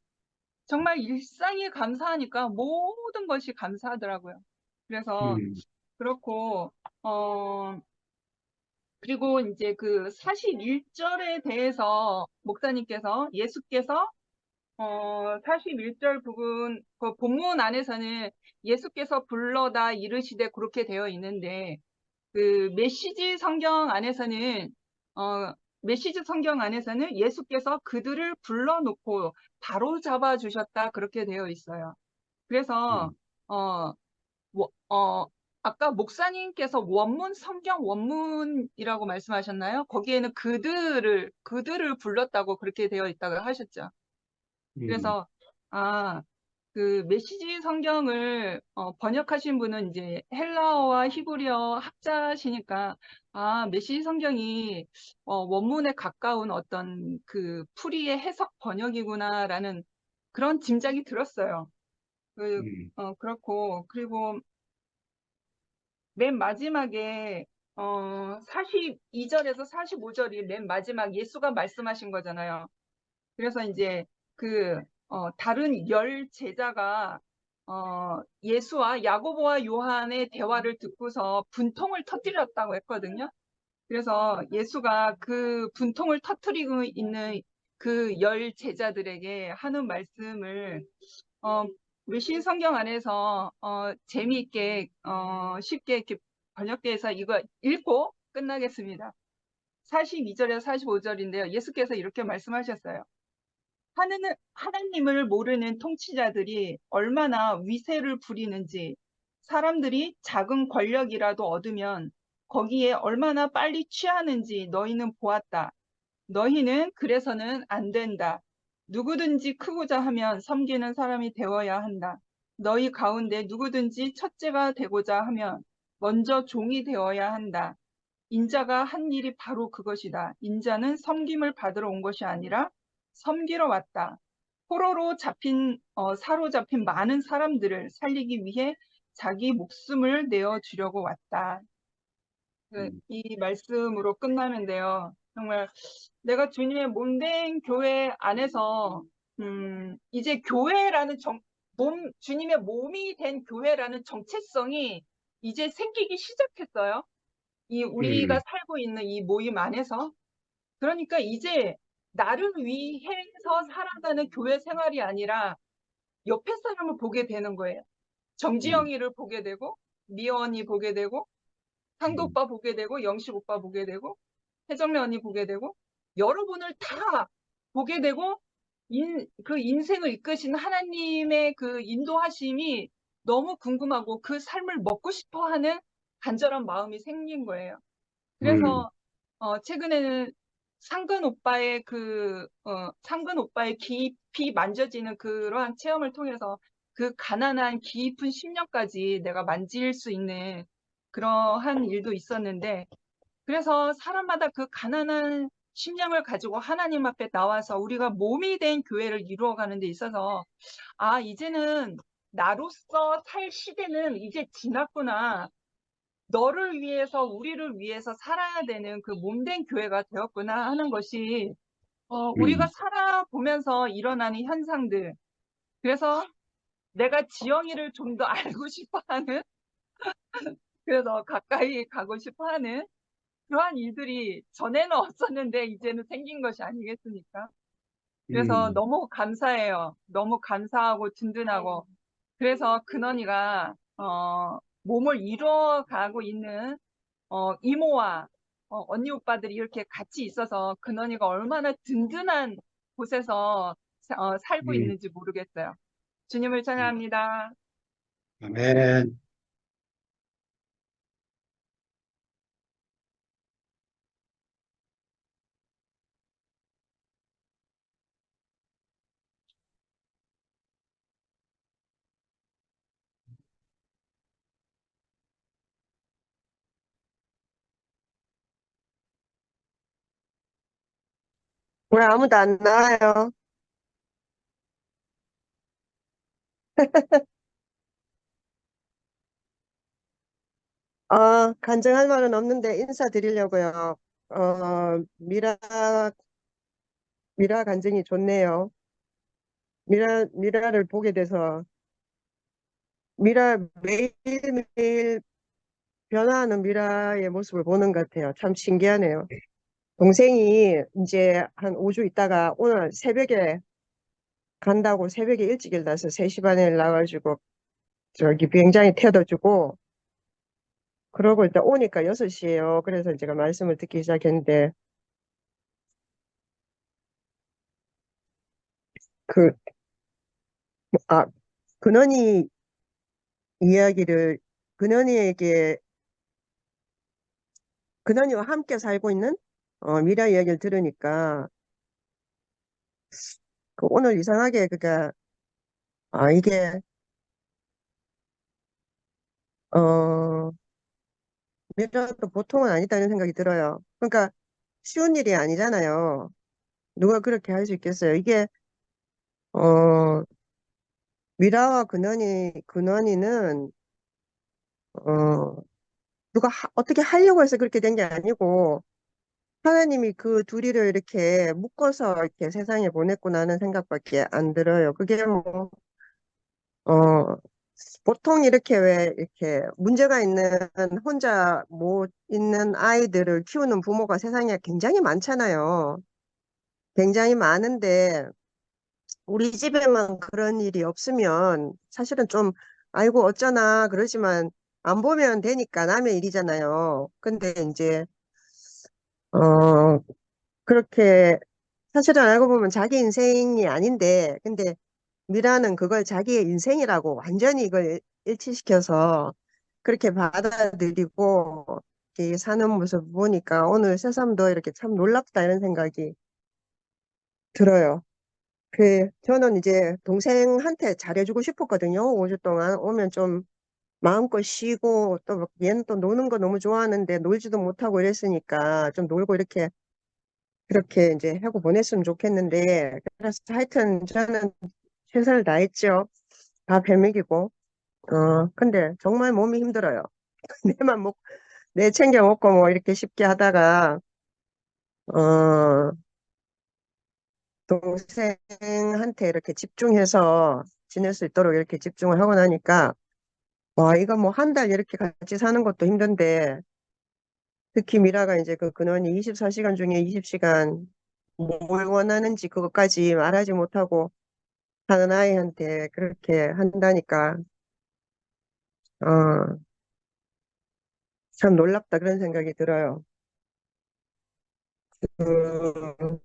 정말 일상이 감사하니까 모든 것이 감사하더라고요. 그래서 그렇고 그리고 이제 그 41절에 대해서 목사님께서 예수께서 41절 부분 그 본문 안에서는 예수께서 불러다 이르시되 그렇게 되어 있는데 그 메시지 성경 안에서는 예수께서 그들을 불러놓고 바로 잡아 주셨다 그렇게 되어 있어요. 그래서 어, 아까 목사님께서 성경 원문이라고 말씀하셨나요? 거기에는 그들을 불렀다고 그렇게 되어 있다고 하셨죠. 그래서 그 메시지 성경을 번역하신 분은 이제 헬라어와 히브리어 학자시니까 메시지 성경이 원문에 가까운 어떤 그 풀이의 해석 번역이구나라는 그런 짐작이 들었어요. 그렇고 그리고 맨 마지막에 42절에서 45절이 맨 마지막 예수가 말씀하신 거잖아요. 그래서 이제 다른 열 제자가 예수와 야고보와 요한의 대화를 듣고서 분통을 터뜨렸다고 했거든요. 그래서 예수가 그 분통을 터뜨리고 있는 그 열 제자들에게 하는 말씀을 메시 성경 안에서 재미있게 쉽게 이렇게 번역돼서 이거 읽고 끝나겠습니다. 42절에서 45절인데요. 예수께서 이렇게 말씀하셨어요. 하나님을 모르는 통치자들이 얼마나 위세를 부리는지 사람들이 작은 권력이라도 얻으면 거기에 얼마나 빨리 취하는지 너희는 보았다. 너희는 그래서는 안 된다. 누구든지 크고자 하면 섬기는 사람이 되어야 한다. 너희 가운데 누구든지 첫째가 되고자 하면 먼저 종이 되어야 한다. 인자가 한 일이 바로 그것이다. 인자는 섬김을 받으러 온 것이 아니라 섬기러 왔다. 포로로 사로잡힌 많은 사람들을 살리기 위해 자기 목숨을 내어주려고 왔다. 이 말씀으로 끝나는데요. 정말 내가 주님의 몸된 교회 안에서 이제 교회라는 주님의 몸이 된 교회라는 정체성이 이제 생기기 시작했어요. 우리가 살고 있는 이 모임 안에서. 그러니까 이제 나를 위해서 살아가는 교회 생활이 아니라 옆에 사람을 보게 되는 거예요. 정지영이를 보게 되고, 미연이 보게 되고, 상도 오빠 보게 되고, 영식 오빠 보게 되고, 혜정래 언니 보게 되고, 여러분을 다 보게 되고, 그 인생을 이끄신 하나님의 그 인도하심이 너무 궁금하고 그 삶을 먹고 싶어 하는 간절한 마음이 생긴 거예요. 그래서 최근에는 상근 오빠의 깊이 만져지는 그러한 체험을 통해서 그 가난한 깊은 심령까지 내가 만질 수 있는 그러한 일도 있었는데, 그래서 사람마다 그 가난한 심령을 가지고 하나님 앞에 나와서 우리가 몸이 된 교회를 이루어가는 데 있어서 이제는 나로서 살 시대는 이제 지났구나. 너를 위해서, 우리를 위해서 살아야 되는 그 몸된 교회가 되었구나 하는 것이 우리가 살아보면서 일어나는 현상들. 그래서 내가 지영이를 좀 더 알고 싶어하는, 그래서 가까이 가고 싶어하는 그러한 일들이 전에는 없었는데 이제는 생긴 것이 아니겠습니까? 그래서 너무 감사해요. 너무 감사하고 든든하고. 그래서 근원이가 몸을 이루어가고 있는 이모와 언니 오빠들이 이렇게 같이 있어서 근원이가 얼마나 든든한 곳에서 살고 있는지 모르겠어요. 주님을 찬양합니다. 아멘. 왜 아무도 안 나와요? 간증할 말은 없는데 인사드리려고요. 미라 간증이 좋네요. 미라를 보게 돼서, 매일매일 변화하는 미라의 모습을 보는 것 같아요. 참 신기하네요. 동생이 이제 한 5주 있다가 오늘 새벽에 간다고 새벽에 일찍 일어나서 3시 반에 나와가지고 저기 비행장에 태워다 주고, 그러고 일단 오니까 6시예요. 그래서 제가 말씀을 듣기 시작했는데, 그, 아, 근원이 이야기를, 근원이에게, 근원이와 함께 살고 있는, 미라 이야기를 들으니까, 오늘 이상하게, 그니까, 이게, 어, 미라도 보통은 아니다는 생각이 들어요. 그러니까 쉬운 일이 아니잖아요. 누가 그렇게 할 수 있겠어요? 이게, 어, 미라와 근원이는, 어, 누가 어떻게 하려고 해서 그렇게 된 게 아니고, 하나님이 그 둘이를 이렇게 묶어서 이렇게 세상에 보냈구나는 생각밖에 안 들어요. 그게 뭐, 어, 보통 이렇게 왜 이렇게 문제가 있는 혼자 못 있는 아이들을 키우는 부모가 세상에 굉장히 많잖아요. 굉장히 많은데 우리 집에만 그런 일이 없으면 사실은 좀 아이고 어쩌나 그러지만 안 보면 되니까 남의 일이잖아요. 근데 이제 어 그렇게 사실은 알고 보면 자기 인생이 아닌데 근데 미라는 그걸 자기의 인생이라고 완전히 이걸 일치시켜서 그렇게 받아들이고 이렇게 사는 모습 보니까 오늘 새삼도 이렇게 참 놀랍다 이런 생각이 들어요. 저는 이제 동생한테 잘해주고 싶었거든요. 5주 동안 오면 좀 마음껏 쉬고 또 얘는 또 노는 거 너무 좋아하는데 놀지도 못하고 이랬으니까 좀 놀고 이렇게 그렇게 이제 하고 보냈으면 좋겠는데 그래서 하여튼 저는 최선을 다했죠. 다 배먹이고. 근데 정말 몸이 힘들어요. 내만 내 챙겨 먹고 뭐 이렇게 쉽게 하다가, 어, 동생한테 이렇게 집중해서 지낼 수 있도록 이렇게 집중을 하고 나니까, 와, 이거 뭐 한 달 이렇게 같이 사는 것도 힘든데, 특히 미라가 이제 그 근원이 24시간 중에 20시간 뭘 원하는지 그것까지 말하지 못하고 하는 아이한테 그렇게 한다니까, 어, 참 놀랍다 그런 생각이 들어요. 그,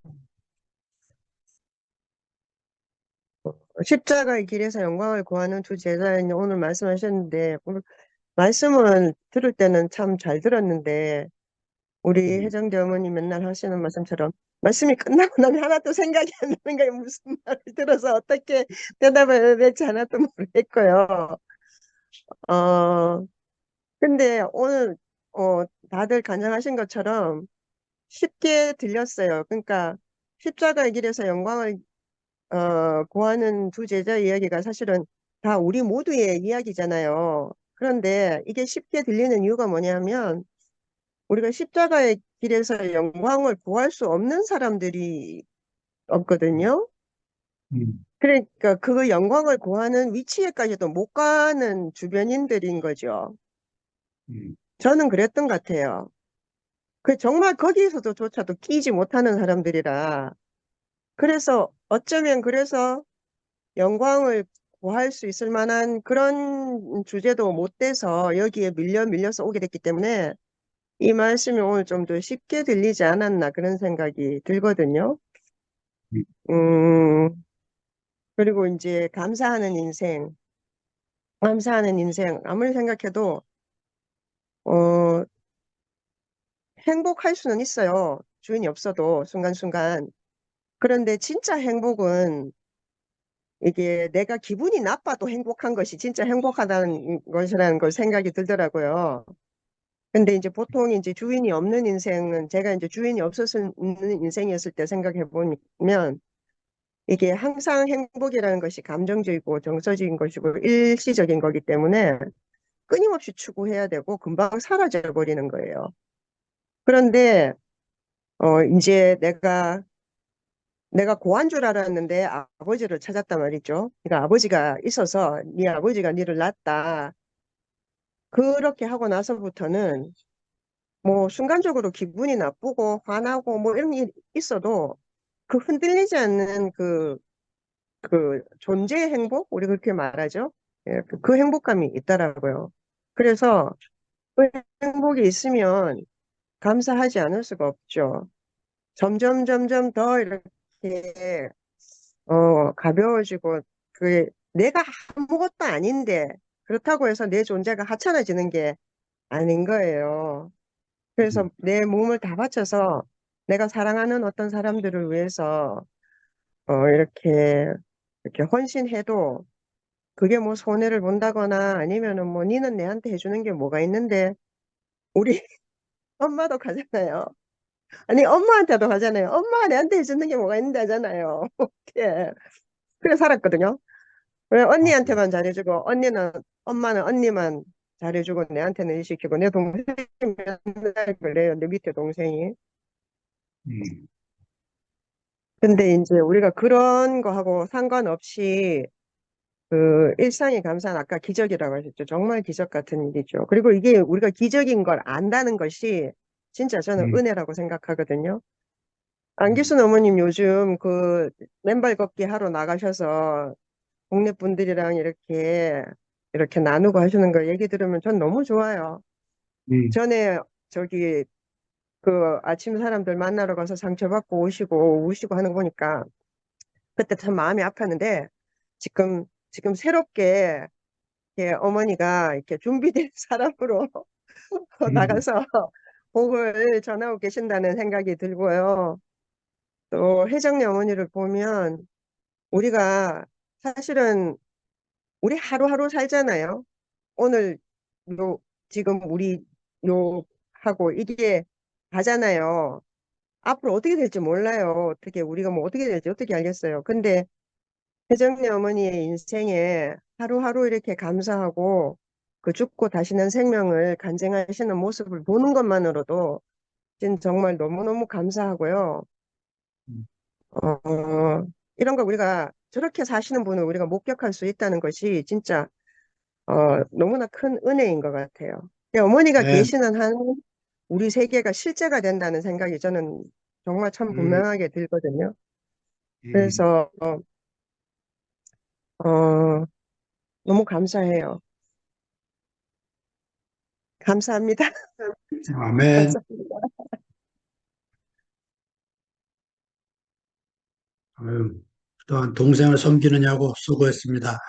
십자가의 길에서 영광을 구하는 두 제자인 오늘 말씀하셨는데, 오늘 말씀을 들을 때는 참 잘 들었는데, 우리 혜정대 어머니 맨날 하시는 말씀처럼, 말씀이 끝나고 나면 하나도 생각이 안 나는 거예요. 무슨 말을 들어서 어떻게 대답을 해야 될지 하나도 모르겠고요. 어, 근데 오늘, 다들 간증하신 것처럼 쉽게 들렸어요. 그러니까, 십자가의 길에서 영광을 구하는 두 제자 이야기가 사실은 다 우리 모두의 이야기잖아요. 그런데 이게 쉽게 들리는 이유가 뭐냐면 우리가 십자가의 길에서 영광을 구할 수 없는 사람들이 없거든요. 그러니까 그 영광을 구하는 위치에까지도 못 가는 주변인들인 거죠. 저는 그랬던 것 같아요. 정말 거기서도조차도 끼지 못하는 사람들이라. 그래서 어쩌면 그래서 영광을 구할 수 있을 만한 그런 주제도 못 돼서 여기에 밀려서 오게 됐기 때문에 이 말씀이 오늘 좀 더 쉽게 들리지 않았나 그런 생각이 들거든요. 음, 그리고 이제 감사하는 인생, 아무리 생각해도, 어, 행복할 수는 있어요. 주인이 없어도 순간순간. 그런데 진짜 행복은 이게 내가 기분이 나빠도 행복한 것이 진짜 행복하다는 것이라는 걸 생각이 들더라고요. 근데 이제 보통 이제 주인이 없는 인생은 제가 이제 주인이 없었는 인생이었을 때 생각해 보면 이게 항상 행복이라는 것이 감정적이고 정서적인 것이고 일시적인 거기 때문에 끊임없이 추구해야 되고 금방 사라져 버리는 거예요. 그런데 이제 내가 고한 줄 알았는데 아버지를 찾았단 말이죠. 그러니까 아버지가 있어서 네 아버지가 니를 낳았다. 그렇게 하고 나서부터는 뭐 순간적으로 기분이 나쁘고 화나고 뭐 이런 게 있어도 그 흔들리지 않는 그 존재의 행복? 우리 그렇게 말하죠. 예, 그 행복감이 있더라고요. 그래서 그 행복이 있으면 감사하지 않을 수가 없죠. 점점 더 이렇게 가벼워지고 내가 아무것도 아닌데 그렇다고 해서 내 존재가 하찮아지는 게 아닌 거예요. 그래서 내 몸을 다 바쳐서 내가 사랑하는 어떤 사람들을 위해서 이렇게 헌신해도 그게 뭐 손해를 본다거나 아니면은 뭐 니는 내한테 해주는 게 뭐가 있는데 우리 엄마도 가잖아요. 아니 엄마한테도 가잖아요. 엄마가 내한테 해주는 게 뭐가 있는데 하잖아요. 예. 그래 살았거든요. 왜 언니한테만 잘해주고 엄마는 언니만 잘해주고 내한테는 일 시키고 내 동생이 맨날 그래요. 내 밑에 동생이. 음, 근데 이제 우리가 그런 거하고 상관없이 그 일상이 감사한 아까 기적이라고 하셨죠. 정말 기적 같은 일이죠. 그리고 이게 우리가 기적인 걸 안다는 것이 진짜 저는 음, 은혜라고 생각하거든요. 음, 안기순 어머님 요즘 그 맨발 걷기 하러 나가셔서 동네 분들이랑 이렇게 나누고 하시는 거 얘기 들으면 전 너무 좋아요. 음, 전에 저기 그 아침 사람들 만나러 가서 상처받고 오시고 우시고 하는 거 보니까 그때 참 마음이 아팠는데 지금 새롭게 이렇게 어머니가 이렇게 준비된 사람으로 음, 나가서 복을 전하고 계신다는 생각이 들고요. 또 혜정네 어머니를 보면 우리가 사실은 우리 하루하루 살잖아요. 오늘 요 지금 우리 요 하고 이게 가잖아요. 앞으로 어떻게 될지 몰라요. 어떻게 우리가 뭐 어떻게 될지 어떻게 알겠어요. 근데 혜정네 어머니의 인생에 하루하루 이렇게 감사하고 그 죽고 다시는 생명을 간증하시는 모습을 보는 것만으로도 정말 너무너무 감사하고요. 음. 어, 이런 거 우리가 저렇게 사시는 분을 우리가 목격할 수 있다는 것이 진짜 너무나 큰 은혜인 것 같아요. 어머니가 네, 계시는 한 우리 세계가 실제가 된다는 생각이 저는 정말 참 음, 분명하게 들거든요. 음. 그래서 어, 너무 감사해요. 감사합니다. 아멘. 감사합니다. 아유, 또한 동생을 섬기느냐고 수고했습니다.